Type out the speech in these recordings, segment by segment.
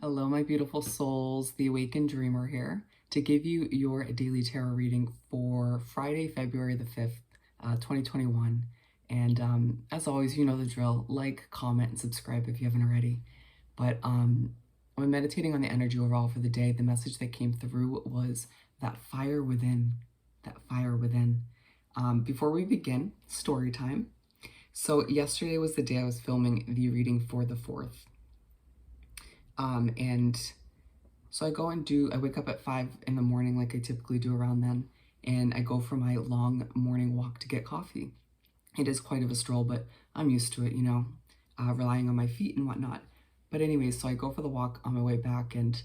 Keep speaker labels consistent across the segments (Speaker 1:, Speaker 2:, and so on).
Speaker 1: Hello, my beautiful souls. The Awakened Dreamer here to give you your daily tarot reading for Friday, February the 5th, 2021. And as always, you know the drill. Like, comment, and subscribe if you haven't already. But when meditating on the energy overall for the day, the message that came through was that fire within. That fire within. Before we begin, story time. So yesterday was the day I was filming the reading for the 4th. And so I wake up at 5 in the morning like I typically do around then, and I go for my long morning walk to get coffee. It is quite of a stroll, but I'm used to it, you know, relying on my feet and whatnot. But anyways, so I go for the walk on my way back, and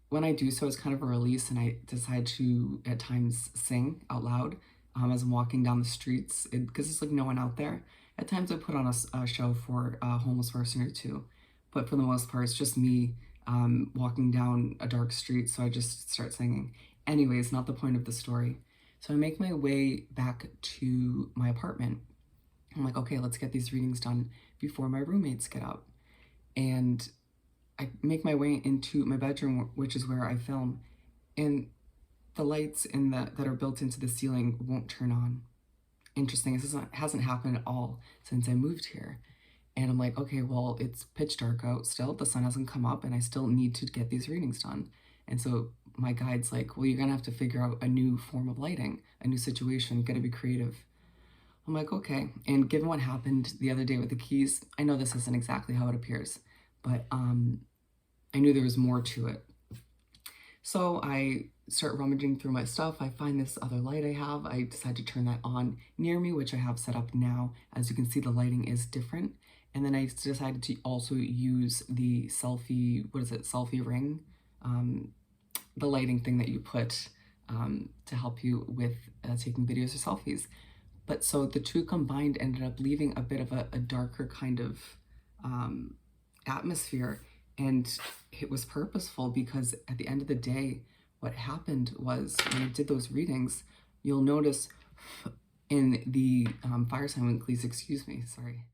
Speaker 1: when I do so, it's kind of a release, and I decide to, at times, sing out loud as I'm walking down the streets, because it's like no one out there. At times I put on a show for a homeless person or two, but for the most part, it's just me walking down a dark street, so I just start singing. Anyways, not the point of the story. So I make my way back to my apartment. I'm like, okay, let's get these readings done before my roommates get up. And I make my way into my bedroom, which is where I film, and the lights that are built into the ceiling won't turn on. Interesting, this hasn't happened at all since I moved here. And I'm like, okay, well, it's pitch dark out still. The sun hasn't come up, and I still need to get these readings done. And so my guide's like, well, you're going to have to figure out a new form of lighting, a new situation, got to be creative. I'm like, okay. And given what happened the other day with the keys, I know this isn't exactly how it appears, but I knew there was more to it. So I start rummaging through my stuff. I find this other light I have. I decide to turn that on near me, which I have set up now. As you can see, the lighting is different. And then I decided to also use the selfie ring, the lighting thing that you put to help you with taking videos or selfies. But so the two combined ended up leaving a bit of a darker kind of atmosphere. And it was purposeful, because at the end of the day, what happened was when I did those readings, you'll notice in the fire sign, please excuse me, sorry.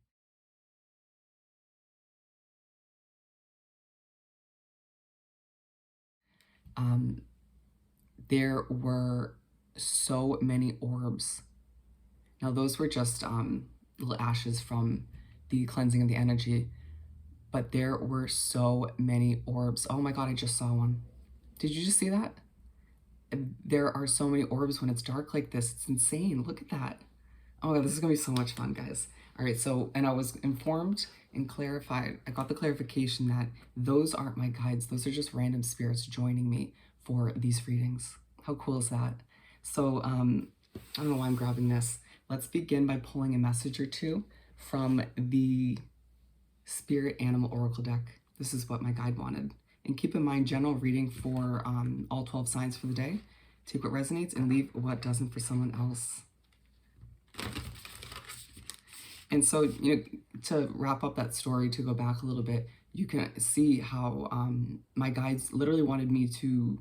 Speaker 1: There were so many orbs. Now those were just little ashes from the cleansing of the energy, but there were so many orbs. Oh my God, I just saw one. Did you just see that? There are so many orbs when it's dark like this. It's insane. Look at that. Oh my God, this is gonna be so much fun, guys. All right, so, and I was informed and clarified, I got the clarification that those aren't my guides. Those are just random spirits joining me for these readings. How cool is that? So, I don't know why I'm grabbing this. Let's begin by pulling a message or two from the Spirit Animal Oracle deck. This is what my guide wanted. And keep in mind, general reading for all 12 signs for the day. Take what resonates and leave what doesn't for someone else. And so, you know, to wrap up that story, to go back a little bit, you can see how my guides literally wanted me to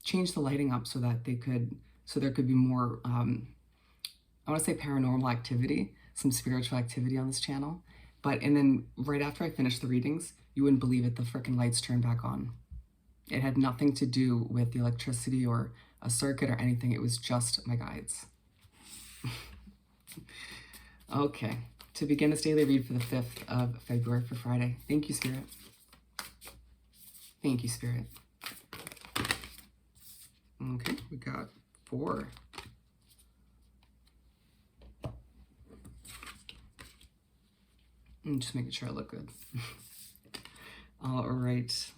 Speaker 1: change the lighting up so that there could be more, I want to say paranormal activity, some spiritual activity on this channel. And then right after I finished the readings, you wouldn't believe it, the frickin' lights turned back on. It had nothing to do with the electricity or a circuit or anything. It was just my guides. Okay, to begin this daily read for the 5th of February for Friday. Thank you, Spirit. Thank you, Spirit. Okay, we got 4. I'm just making sure I look good. All right.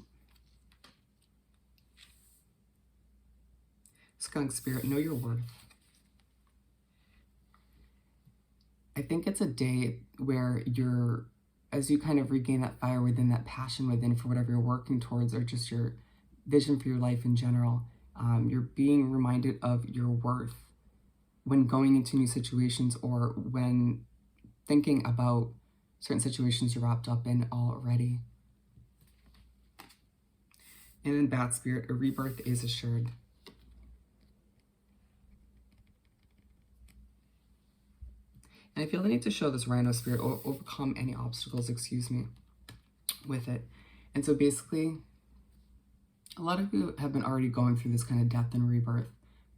Speaker 1: Skunk Spirit, know your worth. I think it's a day where as you kind of regain that fire within, that passion within for whatever you're working towards, or just your vision for your life in general, you're being reminded of your worth when going into new situations, or when thinking about certain situations you're wrapped up in already. And in Bat Spirit, a rebirth is assured. And I feel the need to show this Rhino spirit, or overcome any obstacles, excuse me, with it. And so basically, a lot of you have been already going through this kind of death and rebirth,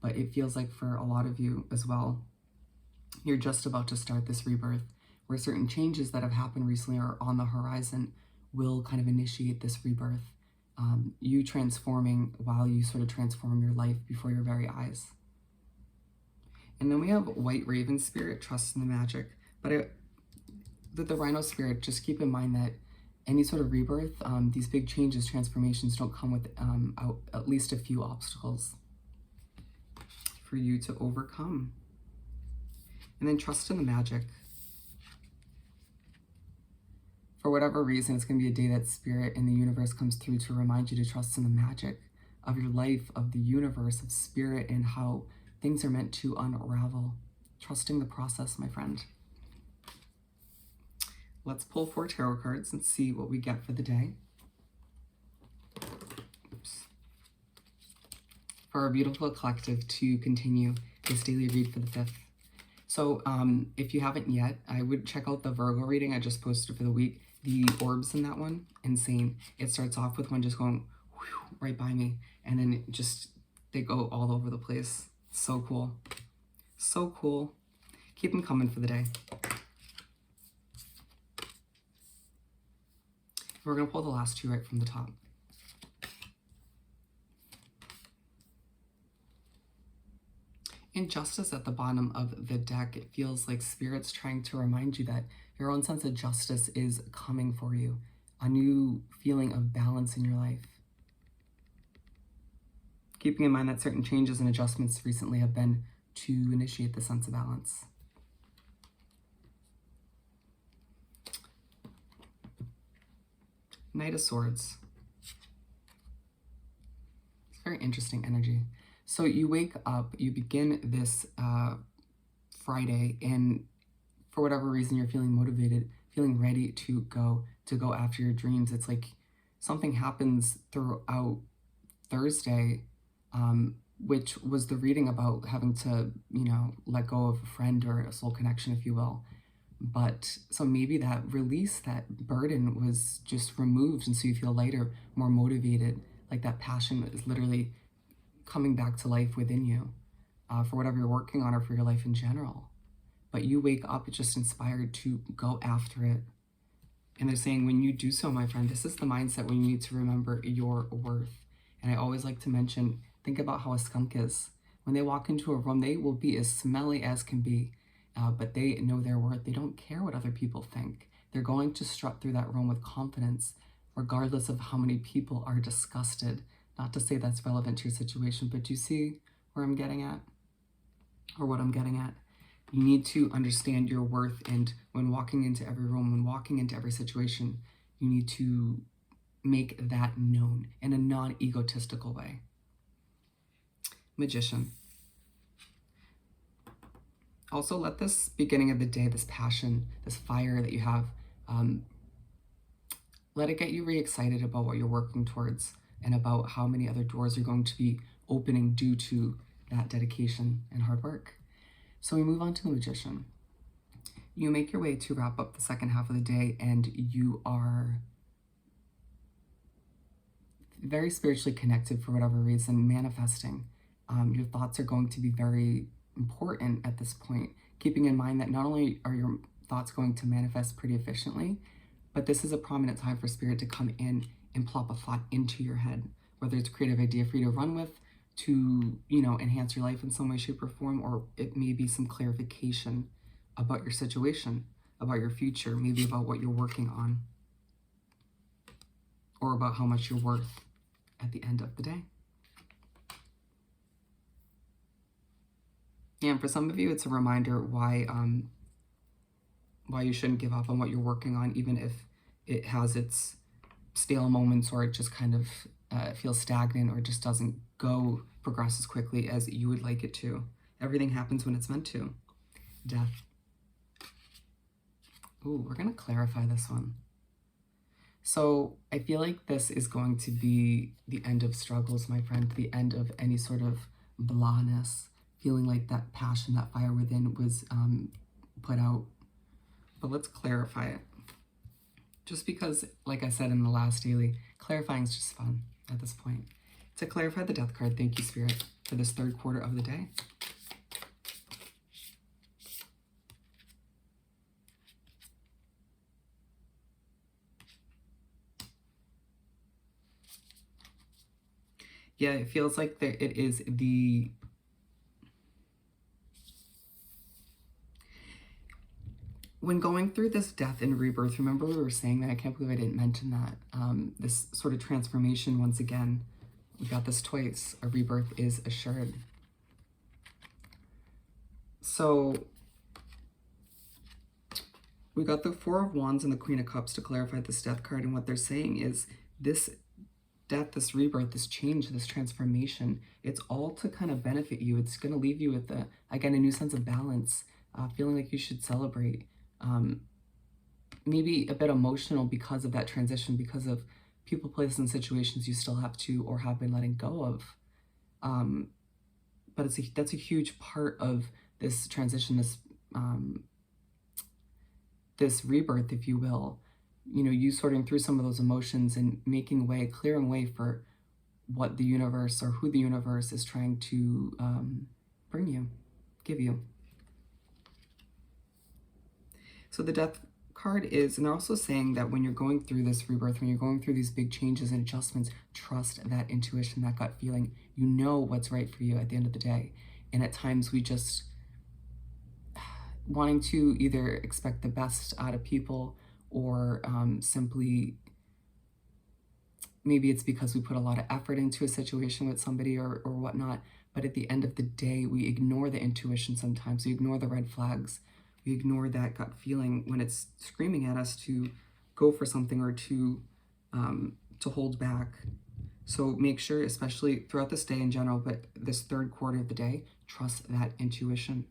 Speaker 1: but it feels like for a lot of you as well, you're just about to start this rebirth, where certain changes that have happened recently or on the horizon will kind of initiate this rebirth. You transforming while you sort of transform your life before your very eyes. And then we have White Raven Spirit, trust in the magic. But the Rhino Spirit, just keep in mind that any sort of rebirth, these big changes, transformations don't come with at least a few obstacles for you to overcome. And then trust in the magic. For whatever reason, it's going to be a day that Spirit in the universe comes through to remind you to trust in the magic of your life, of the universe, of Spirit, and how things are meant to unravel. Trusting the process, my friend. Let's pull 4 tarot cards and see what we get for the day. Oops. For our beautiful collective to continue this daily read for the 5th. So if you haven't yet, I would check out the Virgo reading I just posted for the week. The orbs in that one, insane. It starts off with one just going whew, right by me, and then it just, they go all over the place. So cool. So cool. Keep them coming for the day. We're going to pull the last 2 right from the top. Injustice at the bottom of the deck. It feels like Spirit's trying to remind you that your own sense of justice is coming for you. A new feeling of balance in your life. Keeping in mind that certain changes and adjustments recently have been to initiate the sense of balance. Knight of Swords. It's very interesting energy. So you wake up, you begin this Friday, and for whatever reason you're feeling motivated, feeling ready to go after your dreams. It's like something happens throughout Thursday, which was the reading about having to, let go of a friend or a soul connection, if you will. But so maybe that release, that burden was just removed, and so you feel lighter, more motivated, like that passion is literally coming back to life within you for whatever you're working on or for your life in general. But you wake up just inspired to go after it. And they're saying when you do so, my friend, this is the mindset when you need to remember your worth. And I always like to mention, think about how a skunk is. When they walk into a room, they will be as smelly as can be. But they know their worth. They don't care what other people think. They're going to strut through that room with confidence, regardless of how many people are disgusted. Not to say that's relevant to your situation, but do you see where I'm getting at? Or what I'm getting at? You need to understand your worth, and when walking into every room, when walking into every situation, you need to make that known in a non-egotistical way. Magician. Also, let this beginning of the day, this passion, this fire that you have, let it get you really excited about what you're working towards and about how many other doors you're going to be opening due to that dedication and hard work. So we move on to the Magician. You make your way to wrap up the second half of the day, and you are very spiritually connected for whatever reason, manifesting. Your thoughts are going to be very important at this point, keeping in mind that not only are your thoughts going to manifest pretty efficiently, but this is a prominent time for Spirit to come in and plop a thought into your head, whether it's a creative idea for you to run with, to, enhance your life in some way, shape, or form, or it may be some clarification about your situation, about your future, maybe about what you're working on, or about how much you're worth at the end of the day. And for some of you, it's a reminder why you shouldn't give up on what you're working on, even if it has its stale moments, or it just kind of feels stagnant, or just doesn't progress as quickly as you would like it to. Everything happens when it's meant to. Death. Ooh, we're going to clarify this one. So I feel like this is going to be the end of struggles, my friend, the end of any sort of blahness, feeling like that passion, that fire within was put out. But let's clarify it. Just because, like I said in the last daily, clarifying is just fun at this point. To clarify the Death card, thank you, Spirit, for this third quarter of the day. Yeah, it feels like it is the... When going through this death and rebirth, remember we were saying that, I can't believe I didn't mention that, this sort of transformation once again. We got this twice. A rebirth is assured. So we got the Four of Wands and the Queen of Cups to clarify this Death card, and what they're saying is this death, this rebirth, this change, this transformation, it's all to kind of benefit you. It's going to leave you with, again, a new sense of balance, feeling like you should celebrate. Maybe a bit emotional because of that transition, because of people, places, and situations you still have to or have been letting go of. But that's a huge part of this transition, this rebirth, if you will. You know, you sorting through some of those emotions and making way, clearing way for what the universe or who the universe is trying to bring you, give you. So the Death card is, and they're also saying that when you're going through this rebirth, when you're going through these big changes and adjustments, trust that intuition, that gut feeling. You know what's right for you at the end of the day. And at times we just wanting to either expect the best out of people or simply maybe it's because we put a lot of effort into a situation with somebody or whatnot. But at the end of the day, we ignore the intuition sometimes. We ignore the red flags. We ignore that gut feeling when it's screaming at us to go for something or to hold back. So make sure, especially throughout this day in general, but this third quarter of the day, trust that intuition.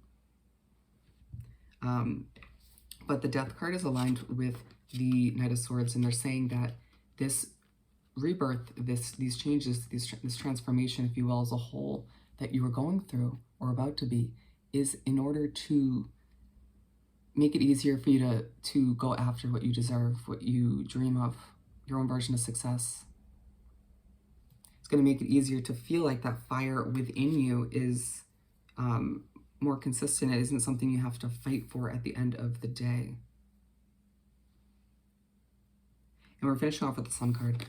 Speaker 1: But the Death card is aligned with the Knight of Swords, and they're saying that this rebirth, these changes, this transformation, if you will, as a whole, that you are going through or about to be, is in order to make it easier for you to go after what you deserve, what you dream of, your own version of success. It's going to make it easier to feel like that fire within you is more consistent. It isn't something you have to fight for at the end of the day. And we're finishing off with the Sun card.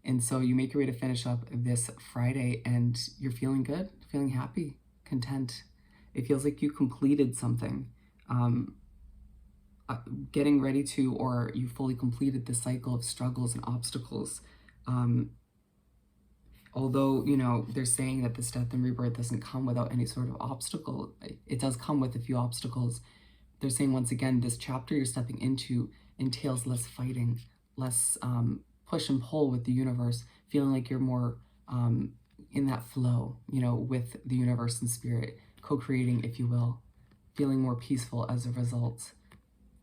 Speaker 1: And so you make your way to finish up this Friday and you're feeling good, feeling happy, content. It feels like you completed something. Getting ready to, or you fully completed the cycle of struggles and obstacles. Although, you know, they're saying that this death and rebirth doesn't come without any sort of obstacle. It does come with a few obstacles. They're saying, once again, this chapter you're stepping into entails less fighting, less push and pull with the universe, feeling like you're more in that flow, you know, with the universe and spirit, co-creating, if you will, feeling more peaceful as a result,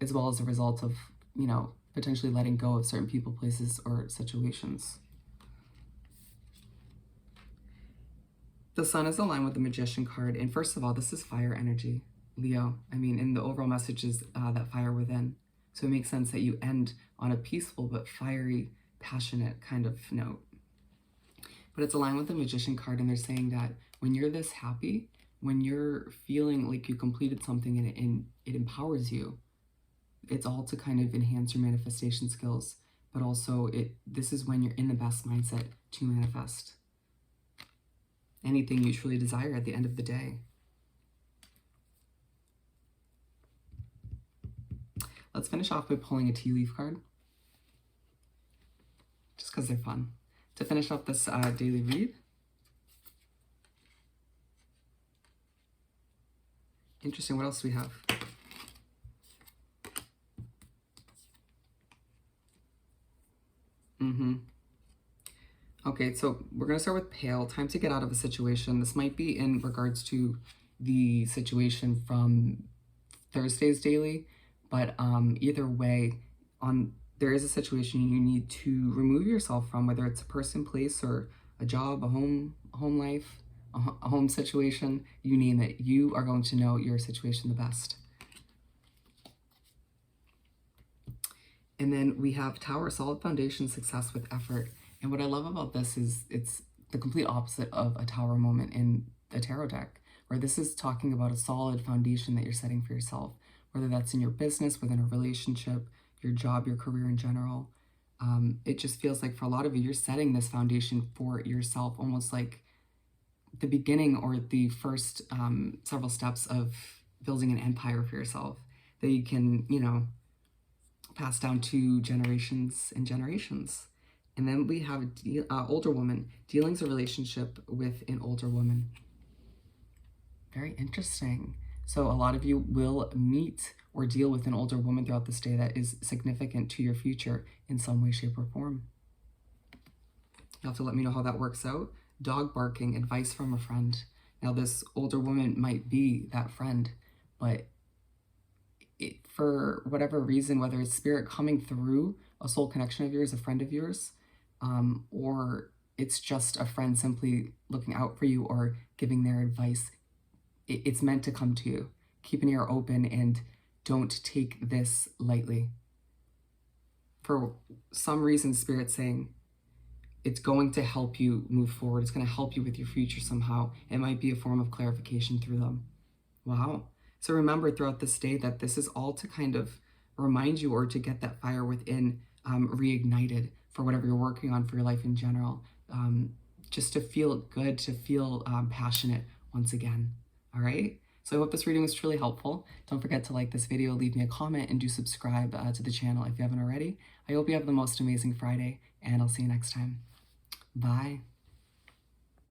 Speaker 1: as well as a result of, you know, potentially letting go of certain people, places, or situations. The Sun is aligned with the Magician card, and first of all, this is fire energy, Leo. I mean, and the overall message is that fire within. So it makes sense that you end on a peaceful but fiery, passionate kind of note. But it's aligned with the Magician card, and they're saying that when you're this happy, when you're feeling like you completed something and it empowers you, it's all to kind of enhance your manifestation skills, but also this is when you're in the best mindset to manifest anything you truly desire at the end of the day. Let's finish off by pulling a tea leaf card, just because they're fun, to finish off this daily read. Interesting, what else do we have? Okay, so we're going to start with pale. Time to get out of a situation. This might be in regards to the situation from Thursday's daily, but either way, there is a situation you need to remove yourself from, whether it's a person, place, or a job, a home life, a home situation, you name it. You are going to know your situation the best. And then we have Tower, solid foundation, success with effort. And what I love about this is it's the complete opposite of a Tower moment in the tarot deck, where this is talking about a solid foundation that you're setting for yourself, whether that's in your business, within a relationship, your job, your career in general. It just feels like for a lot of you, you're setting this foundation for yourself, almost like the beginning or the first several steps of building an empire for yourself that you can, pass down to generations and generations. And then we have older woman, dealings a relationship with an older woman. Very interesting. So a lot of you will meet or deal with an older woman throughout this day that is significant to your future in some way, shape, or form. You'll have to let me know how that works out. Dog barking, advice from a friend. Now this older woman might be that friend, but for whatever reason, whether it's spirit coming through a soul connection of yours, a friend of yours, or it's just a friend simply looking out for you or giving their advice, it's meant to come to you. Keep an ear open and don't take this lightly. For some reason, Spirit's saying it's going to help you move forward. It's going to help you with your future somehow. It might be a form of clarification through them. Wow. So remember throughout this day that this is all to kind of remind you or to get that fire within reignited for whatever you're working on for your life in general. Just to feel good, to feel passionate once again. All right. So I hope this reading was truly helpful. Don't forget to like this video, leave me a comment, and do subscribe to the channel if you haven't already. I hope you have the most amazing Friday, and I'll see you next time. Bye.